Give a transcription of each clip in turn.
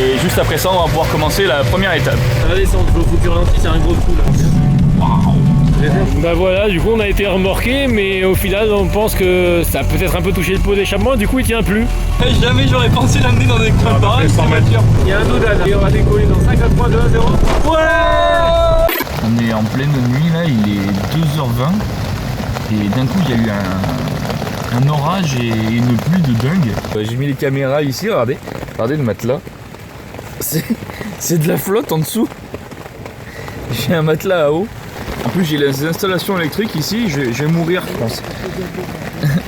Et juste après ça, on va pouvoir commencer la première étape. La descente, faut que tu ralentisses, c'est un gros coup là. Bah voilà, du coup on a été remorqué, mais au final on pense que ça a peut-être un peu touché le pot d'échappement, du coup il tient plus. Jamais j'aurais pensé l'amener dans des clubs pareils sans voiture. Il y a un dodan et on va décoller dans 5 à 3, 2 à 0. Ouais! On est en pleine nuit là, il est 2h20 et d'un coup il y a eu un orage et une pluie de dingue. J'ai mis les caméras ici, regardez le matelas. C'est de la flotte en dessous. J'ai un matelas à eau. En plus j'ai les installations électriques ici, je vais mourir je pense.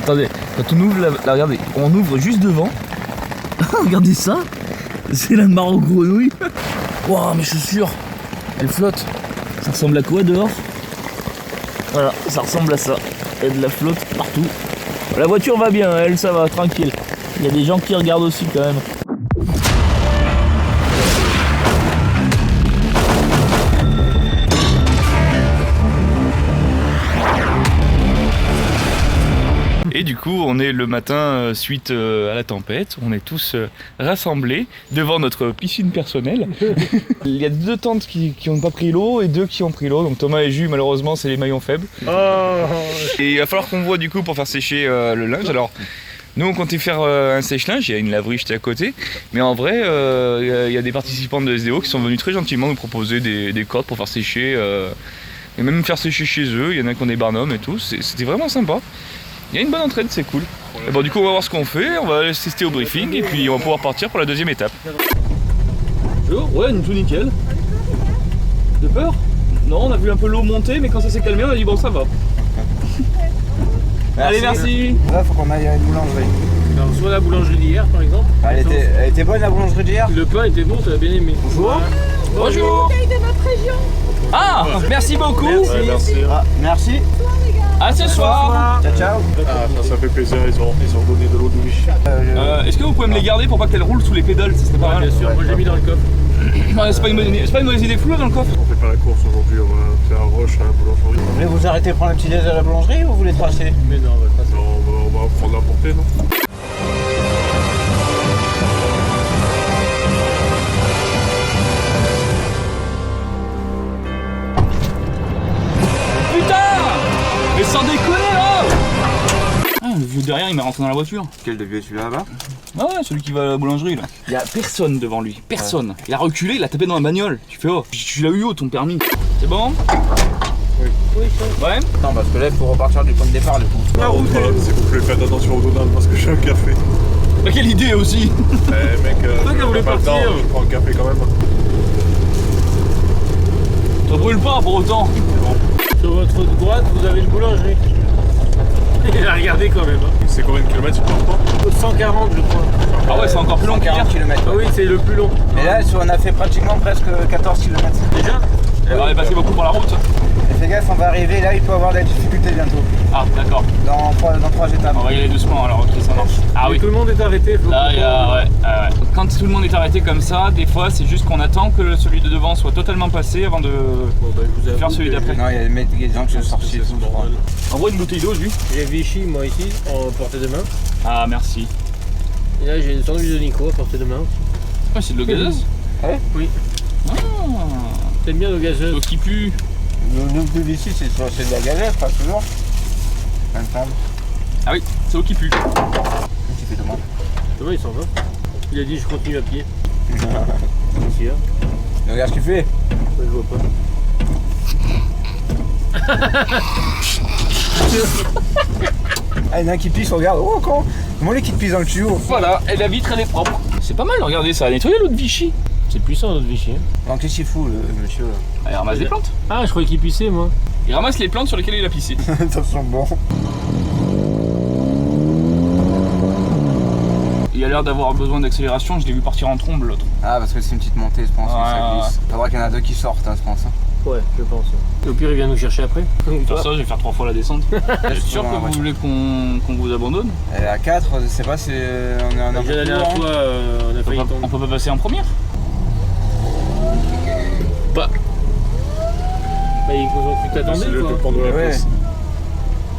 Attendez, quand on ouvre regardez, on ouvre juste devant. Regardez ça, c'est la mare aux grenouilles. Waouh, mes chaussures, elles flottent. Ça ressemble à quoi dehors? Voilà, ça ressemble à ça. Il y a de la flotte partout. La voiture va bien, elle, ça va, tranquille. Il y a des gens qui regardent aussi quand même. Et du coup, on est le matin suite à la tempête. On est tous rassemblés devant notre piscine personnelle. Il y a 2 tentes qui n'ont pas pris l'eau et 2 qui ont pris l'eau. Donc Thomas et Jus, malheureusement, c'est les maillons faibles. Et il va falloir qu'on voit du coup pour faire sécher le linge. Alors, nous, on comptait faire un sèche-linge. Il y a une laverie juste à côté. Mais en vrai, il y a des participants de SDO qui sont venus très gentiment nous proposer des cordes pour faire sécher. Et même faire sécher chez eux. Il y en a qui ont des barnums et tout. C'était vraiment sympa. Il y a une bonne entraide, c'est cool. Et bon, du coup, on va voir ce qu'on fait, on va tester au briefing et puis on va pouvoir partir pour la deuxième étape. Ouais, tout nickel. De peur? Non, on a vu un peu l'eau monter, mais quand ça s'est calmé, on a dit bon, ça va. Merci. Allez, merci. Là, faut qu'on aille à une boulangerie. Alors, soit la boulangerie d'hier par exemple. Elle était bonne la boulangerie d'hier? Le pain était bon, tu as bien aimé. Bonjour. Bonjour. De notre région. Ah, merci beaucoup. Merci. Merci. À ce soir. Ciao, ciao. Ah, ça fait plaisir, ils ont donné de l'eau de Vichy. Est-ce que vous pouvez me les garder pour pas qu'elles roulent sous les pédales? Ça serait pas mal. Bien sûr, moi j'ai mis dans le coffre. Non, c'est pas une mauvaise idée, flou dans le coffre. On fait pas la course aujourd'hui, on va faire un rush à la boulangerie. Vous voulez vous arrêter prendre un petit déj à la boulangerie ou vous voulez tracer? Mais non, on va passer. Non, on va prendre la portée, non? Mais sans déconner là! Ah, le vieux derrière il m'a rentré dans la voiture. Quel de vieux tu l'as là-bas? Ah ouais, celui qui va à la boulangerie là. Il y a personne devant lui, personne. Ouais. Il a reculé, il a tapé dans la bagnole. Tu fais oh, tu l'as eu où ton permis? C'est bon? Oui. Ouais? Non, parce que là il faut repartir du point de départ du coup. La route, s'il vous plaît, faites attention au Donald parce que j'ai un café. Bah, quelle idée aussi! Eh mec, qu'elle voulait pas le partir. temps, je prends un café quand même. Ça brûle pas pour autant. Sur votre droite, vous avez une boulangerie. Il a regardé quand même. Hein. C'est combien de kilomètres sur le parcours? 140 je crois. Ah ouais, c'est encore plus long qu'hier. 40 km. Ah oui, c'est le plus long. Et là on a fait pratiquement presque 14 km. Déjà? On est passé beaucoup par la route. Et fais gaffe, on va arriver là, il peut y avoir de la difficulté bientôt. Ah d'accord. Dans 3 étapes. On va y aller doucement alors, ok ça marche. Ah oui. Tout le monde est arrêté. Faut Là, il y a, ouais. Quand tout le monde est arrêté comme ça, des fois c'est juste qu'on attend que celui de devant soit totalement passé avant de faire celui d'après. Non, il y a des gens qui sont sortis et tout, je crois. Envoie une bouteille d'eau, Jus. J'ai Vichy moi ici, en portée de main. Ah merci. Et là j'ai une sandwich de Nico à portée de main. Ouais, c'est de l'eau gazeuse. Oui. Ah, T'aimes bien l'eau gazeuse? l'eau qui pue. Nous de ici, c'est de la galette, pas toujours. Ah oui, c'est l'eau qui pue. Qui fait demande. Thomas il s'en va. Il a dit je continue à pied. Ici, hein. Regarde ce qu'il fait. Je vois pas. Ah, il y en a un qui pisse, regarde. Oh, comment les qui te pissent dans le tuyau? Voilà, et la vitre elle est propre. C'est pas mal, regardez, ça a nettoyé l'eau de Vichy. C'est puissant notre Vichy. Hein. Donc qu'est-ce qu'il fout, le monsieur là? Ah, il ramasse des plantes. Ah je croyais qu'il pissait moi. Il ramasse les plantes sur lesquelles il a pissé. Attention, bon. Il a l'air d'avoir besoin d'accélération, je l'ai vu partir en trombe l'autre. Ah, parce que c'est une petite montée, je pense, que ça glisse. Faudra qu'il y en a 2 qui sortent, hein, je pense. Ouais, je pense. Et au pire il vient nous chercher après. Pour ça, je vais faire 3 fois la descente. Je suis sûr que vous voulez qu'on vous abandonne. Et à 4, je sais pas si on est un Déjà la dernière fois on a failli tomber. On peut pas passer en première? Bah il faut que tu t'attendes C'est le quoi. de prendre la Ouais. place.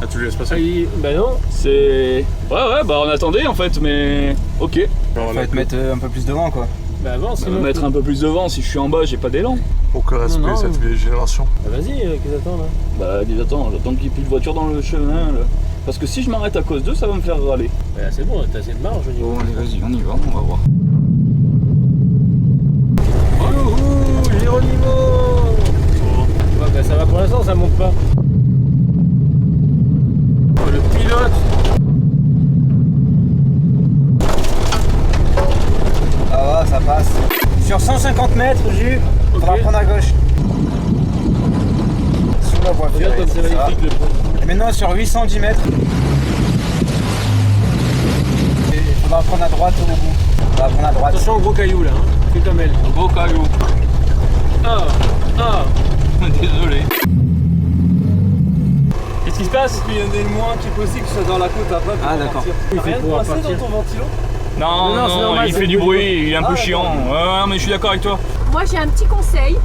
Ah, tu lui laisses Ah, passer? bah non. C'est... Ouais, bah on attendait en fait, mais... Ok. Alors, Faut là, te mettre un peu plus devant, quoi. Bah avance, sinon. Mettre un peu plus de vent, si je suis en bas, j'ai pas d'élan. Aucun respect, non. cette vieille génération. Bah vas-y, qu'est-ce que t'attends là? Bah j'attends qu'il n'y ait plus de voiture dans le chemin. Là. Parce que si je m'arrête à cause d'eux, ça va me faire râler. Bah c'est bon, t'as assez de marge au niveau. Bon allez vas-y, on y va, on va voir. Youhou, Géronimo! Ouais, bah ça va pour l'instant, ça monte pas. Oh, le pilote! Ça va, ça passe. Sur 150 mètres, Jus, on va Ok. prendre à gauche. Sur la voie Regarde ferrée, comme c'est ça va. magnifique le pont. Et maintenant sur 810 mètres. Et il faudra prendre à droite au bout. On va prendre à droite. Attention au gros caillou là, hein. Fais comme elle. Un beau caillou. Ah! Désolé. Qu'est-ce qui se passe? Il y en a le moins qui est possible que ce soit dans la côte après. Ah, d'accord. Il T'as fait rien de pour coincé partir. dans ton ventilo? Non, Non, c'est normal, il c'est fait le du bruit. bruit, il est un peu Ah, chiant. Ouais, mais je suis d'accord avec toi. Moi j'ai un petit conseil,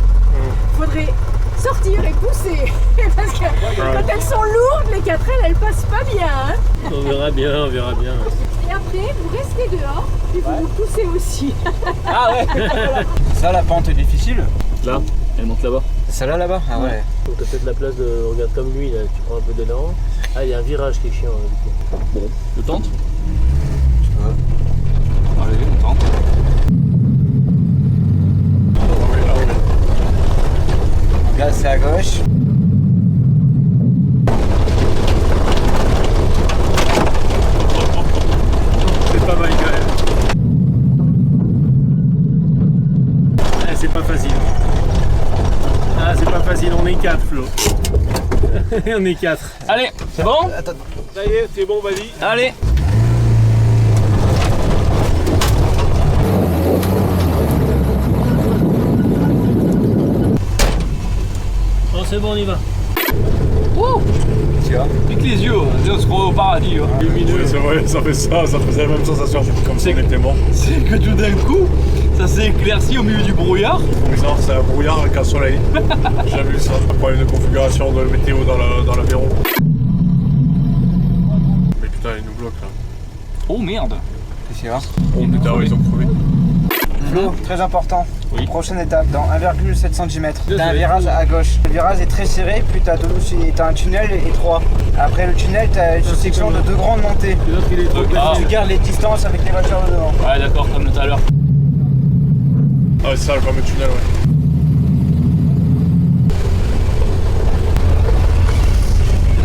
faudrait sortir et pousser. Parce que quand elles sont lourdes, les 4L, elles passent pas bien. Hein. On verra bien, on verra bien. Et après, vous restez dehors et vous vous poussez aussi. Ah ouais. Ça, la pente est difficile. Là, elle monte là-bas. Celle-là là-bas? Ah ouais. Donc t'as peut-être la place de. Regarde comme lui là, tu prends un peu d'élan. Ah, il y a un virage qui est chiant là, du coup. Bon, je tente. Allez, on tente. Là, c'est à gauche. C'est pas mal quand même. Ah, c'est pas facile. Ah, c'est pas facile, on est 4 Flo. On est 4. Allez, c'est bon? Ça y est, c'est bon, vas-y. Allez. Oh, c'est bon, on y va. Tu vois? Pique les yeux, on se croit au paradis. Hein. Oui, c'est vrai, ça fait ça, ça faisait la même sensation, comme si on était mort. C'est que tout d'un coup, ça s'est éclairci au milieu du brouillard. Bizarre, c'est un brouillard avec un soleil. J'ai jamais vu ça. Un problème de configuration de météo dans l'aviron. Mais putain, il nous bloque là. Oh merde. Qu'est-ce qu'il y a? Oh putain, ouais, ils ont crevé. Flo, très important. Oui. Prochaine étape, dans 1,710 mètres. Ça T'as un va être virage à gauche. Le virage est très serré, puis t'as un tunnel étroit. Après le tunnel, t'as une section de 2 grandes montées. L'autre, il est trop Ah. Tu gardes les distances avec les voitures de devant. Ouais, d'accord, comme tout à l'heure. Ah, c'est ça le fameux tunnel, ouais.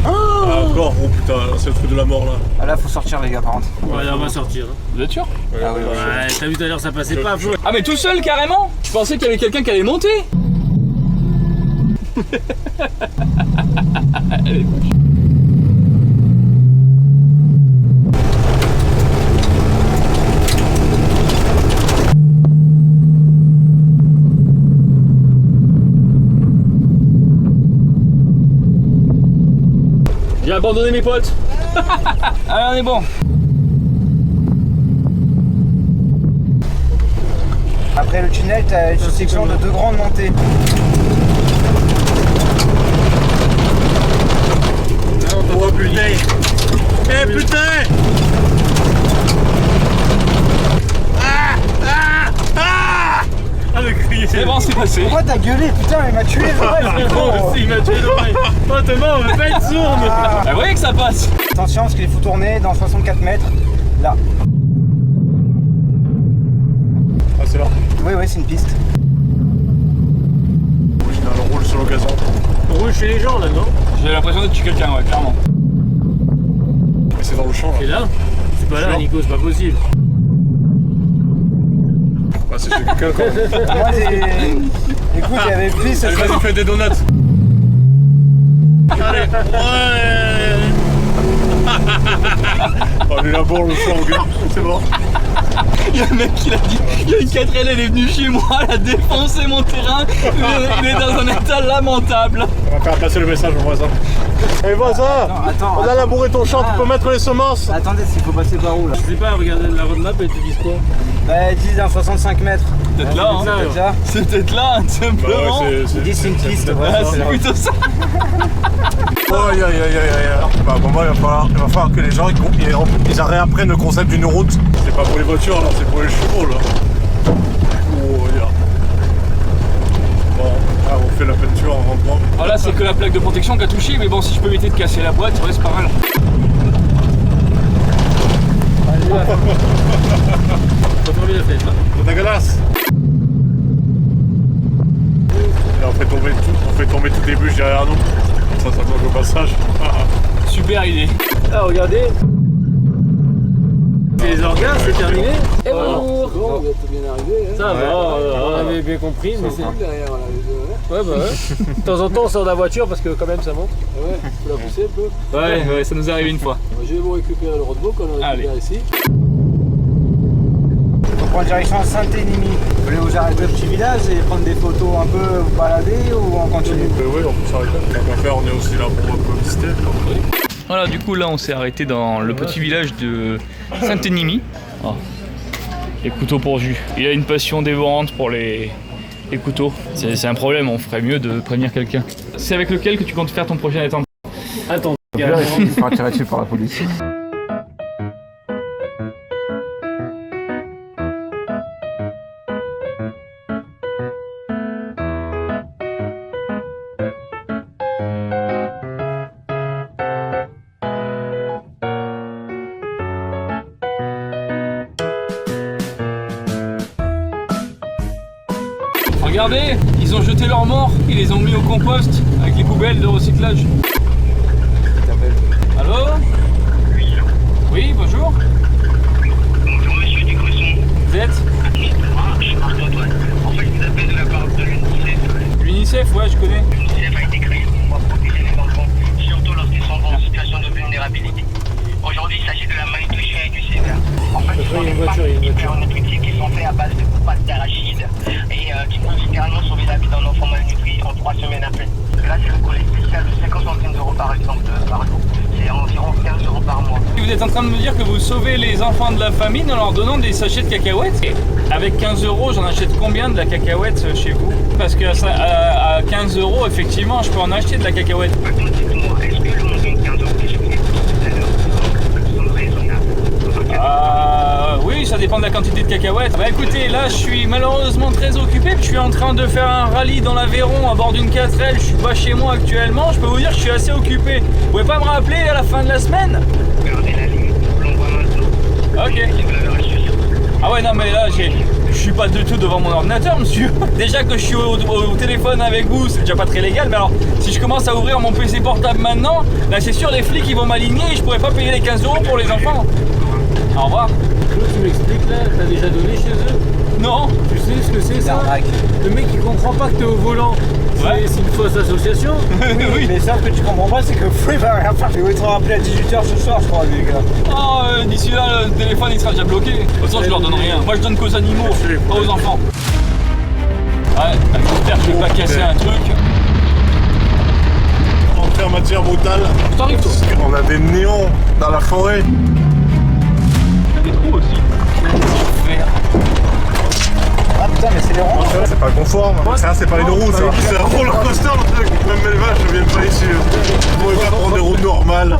Ah, encore, oh putain, c'est le truc de la mort là. Ah là, faut sortir les gars, par contre. Ouais, là, on va sortir. Hein. Vous êtes sûr? Ah oui, oui. Ouais, t'as vu tout à l'heure, ça passait pas, Flo. Ah mais tout seul carrément? Je pensais qu'il y avait quelqu'un qui allait monter. J'ai abandonné mes potes. Allez, on est bon. Après le tunnel, t'as une section de 2 grandes montées. Oh putain. Eh putain. Ah, le cri. C'est bon, c'est passé. Pourquoi t'as gueulé? Putain, il m'a tué l'oreille. Oh, il m'a tué l'oreille. Oh, Thomas, on veut pas être sourd. Ah, vous voyez que ça passe. Attention, parce qu'il faut tourner dans 64 mètres. Là. Ah, c'est là. Oui, oui, c'est une piste. Original, on roule sur l'occasion. On roule chez les gens là, non? J'ai l'impression d'être chez quelqu'un, ouais, clairement. Mais c'est dans le champ Et là. là? C'est pas là, Nico, c'est pas possible. Ah, c'est chez quelqu'un quand même. Moi, écoute, il y avait pris ce Allez, vas-y, fais des donuts. Allez, ouais. Oh, les labos, le sang, gars. C'est bon. Il y a un mec qui l'a dit, il y a une 4L, elle est venue chez moi, elle a défoncé mon terrain, il est dans un état lamentable. On va faire passer le message, on voit ça. Eh voisin, Attends, on a labouré ton champ, tu peux mettre les semences. attendez, s'il faut passer par où là? Je sais pas, regardez la roadmap et tu dis quoi? Bah, ils disent dans 65 mètres. Peut-être là, hein. ça, C'est ça. C'est peut-être là, tout simplement. Ils disent c'est une piste, ouais. Ah, c'est plutôt ça. Aïe aïe aïe aïe aïe. Bah, bon, il va falloir que les gens ils réapprennent le concept d'une route. C'est pas pour les voitures là, c'est pour les chevaux là. direction qui a touché, mais bon, si je peux éviter de casser la boîte, ouais, c'est pas mal. Faut fermer la fenêtre. On a glace. Et on fait tomber toutes les bûches derrière nous. Ça bloque au passage. Super idée. Ah, regardez. C'est les organes, c'est terminé. Et bonjour. Bon, vous êtes bien arrivé. Hein. Ça va, on avait bien compris, mais c'est... Derrière, là, les deux, hein. Ouais, bah ouais. De temps en temps, on sort de la voiture parce que quand même ça monte. Ouais, tu peux la pousser un peu. Ouais, ça nous est arrivé une fois. Je vais vous récupérer le roadbook, on le récupère ici. On prend direction à Saint-Énimie. Vous voulez vous arrêter au petit village et prendre des photos un peu, vous balader ou on continue? Oui, on peut s'arrêter. Tant qu'à faire, on est aussi là pour un peu visiter. Voilà, du coup, là, on s'est arrêté dans le petit village de Saint-Énimie. Oh. Les couteaux pour jus. Il a une passion dévorante pour les couteaux. C'est un problème, on ferait mieux de prévenir quelqu'un. C'est avec lequel que tu comptes faire ton prochain attentat? Attends, Là, il sera tiré dessus par la police. Regardez, ils ont jeté leurs morts, ils les ont mis au compost avec les poubelles de recyclage. Allô? Oui, bonjour. Bonjour monsieur Ducresson. Vous êtes? Je suis Marc-Antoine. En fait, je vous appelle de la part de l'UNICEF. L'UNICEF, ouais, je connais. L'UNICEF a été créé pour protéger les enfants, surtout lorsqu'ils sont en situation de vulnérabilité. Aujourd'hui, il s'agit de la malnutrition et du sida. En fait, ce sont des pâtes hypernutritives qui sont faites à base de pâtes d'arachide et qui peuvent littéralement sauver la vie d'un enfant malnutri en 3 semaines à peine. Là, c'est le collecte spécial de 50 centimes d'euros par exemple par jour. C'est environ 15 euros par mois. Vous êtes en train de me dire que vous sauvez les enfants de la famine en leur donnant des sachets de cacahuètes? Et avec 15 euros, j'en achète combien de la cacahuète chez vous? Parce que à 15 euros, effectivement, je peux en acheter de la cacahuète. Maintenant, dites-moi, est-ce que le montant de 15 euros que je vous ai dit tout à l'heure semble raisonnable? Oui, ça dépend de la quantité de cacahuètes. Bah écoutez, là je suis malheureusement très occupé, puis je suis en train de faire un rallye dans l'Aveyron à bord d'une 4L, je suis pas chez moi actuellement, je peux vous dire que je suis assez occupé. Vous pouvez pas me rappeler à la fin de la semaine? Regardez la ligne, l'envoie maintenant. Ok. Si vous l'avez reçu, Ah ouais, non mais là je suis pas du tout devant mon ordinateur, monsieur. Déjà que je suis au téléphone avec vous, c'est déjà pas très légal, mais alors si je commence à ouvrir mon PC portable maintenant, là c'est sûr les flics ils vont m'aligner et je pourrais pas payer les 15 euros pour les enfants. Au revoir. Claude, tu m'expliques là, t'as déjà donné chez eux? Non. Tu sais ce que c'est ça? Le mec il comprend pas que t'es au volant. Ouais. C'est une fausse association. Oui, mais ça que tu comprends pas, c'est que Free va rien faire. Il va être rappelé à 18h ce soir, je crois, les gars. Oh, d'ici là, le téléphone il sera déjà bloqué. De toute façon, je leur donne rien. Moi, je donne qu'aux animaux, pas aux enfants. Ouais, j'espère que je vais pas casser un truc. Entrée en matière brutale. T'arrives, toi. On a des néons dans la forêt. Des trous aussi. Merde. Ah putain, mais c'est les ronds. C'est pas conforme. Ça, c'est pas une roue, ça. C'est un roller coaster, le truc. Même élevage, je viens pas ici. Vous pouvez pas prendre des routes normales.